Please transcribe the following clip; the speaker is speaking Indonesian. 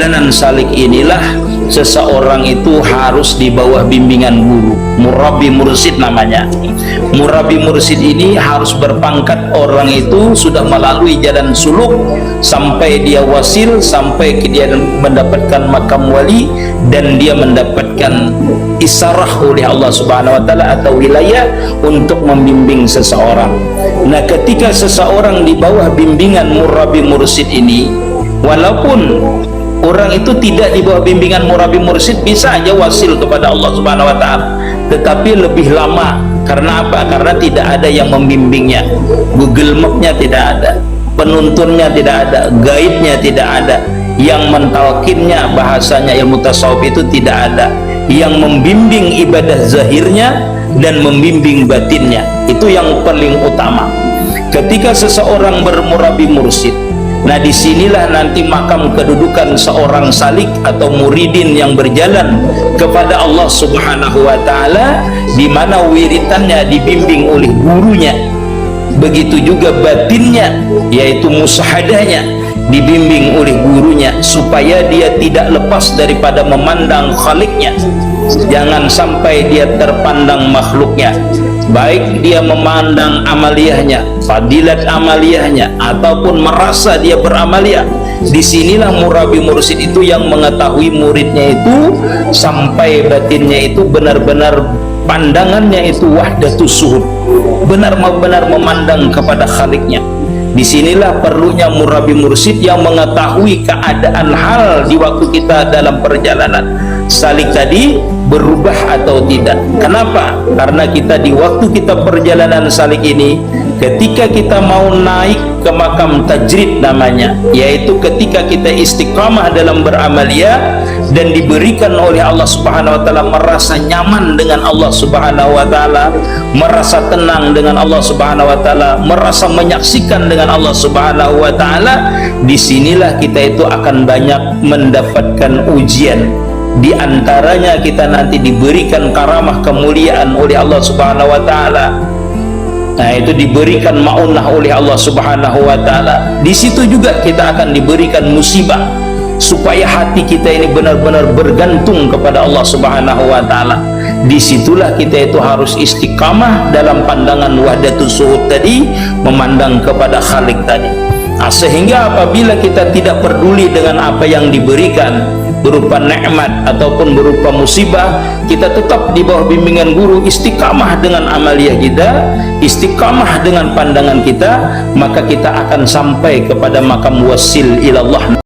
Dan salik inilah seseorang itu harus di bawah bimbingan guru, murabbi mursid namanya. Murabbi mursid ini harus berpangkat orang itu sudah melalui jalan suluk sampai dia wasil, sampai dia mendapatkan makam wali dan dia mendapatkan isarah oleh Allah Subhanahu wa taala atau wilayah untuk membimbing seseorang. Nah, ketika seseorang di bawah bimbingan murabbi mursid ini, walaupun orang itu tidak di bawah bimbingan murabbi mursid, bisa aja wasil kepada Allah Subhanahu wa taala, tetapi lebih lama. Karena apa? Karena tidak ada yang membimbingnya. Google Map-nya tidak ada, penuntunnya tidak ada, guide-nya tidak ada, yang mentalkinnya bahasanya ilmu tasawuf itu tidak ada, yang membimbing ibadah zahirnya dan membimbing batinnya. Itu yang paling utama. Ketika seseorang bermurabbi mursid, nah disinilah nanti makam kedudukan seorang salik atau muridin yang berjalan kepada Allah Subhanahu wa taala, di mana wiritannya dibimbing oleh gurunya. Begitu juga batinnya, yaitu musahadahnya, dibimbing oleh gurunya, supaya dia tidak lepas daripada memandang khaliknya. Jangan sampai dia terpandang makhluknya, baik dia memandang amaliyahnya, fadilat amaliyahnya, ataupun merasa dia beramaliyah. Disinilah murabbi mursid itu yang mengetahui muridnya itu sampai batinnya itu benar-benar pandangannya itu wahdatus suhud, benar-benar memandang kepada khaliknya. Disinilah perlunya murabbi mursid yang mengetahui keadaan hal di waktu kita dalam perjalanan salik tadi berubah atau tidak. Kenapa? Karena kita di waktu kita perjalanan salik ini, ketika kita mau naik ke makam tajrid namanya, yaitu ketika kita istiqamah dalam beramaliyah dan diberikan oleh Allah Subhanahu wa taala merasa nyaman dengan Allah Subhanahu wa taala, merasa tenang dengan Allah Subhanahu wa taala, merasa menyaksikan dengan Allah Subhanahu wa taala, disinilah kita itu akan banyak mendapatkan ujian. Di antaranya kita nanti diberikan karamah kemuliaan oleh Allah Subhanahu wa taala. Nah, itu diberikan maunah oleh Allah Subhanahu wa taala. Di situ juga kita akan diberikan musibah, supaya hati kita ini benar-benar bergantung kepada Allah Subhanahu wa taala. Disitulah kita itu harus istiqamah dalam pandangan wahdatus suhud tadi, memandang kepada khalik tadi. Nah, sehingga apabila kita tidak peduli dengan apa yang diberikan berupa nikmat ataupun berupa musibah, kita tetap di bawah bimbingan guru, istiqamah dengan amaliyah kita, istiqamah dengan pandangan kita, maka kita akan sampai kepada makam wasil ilallah.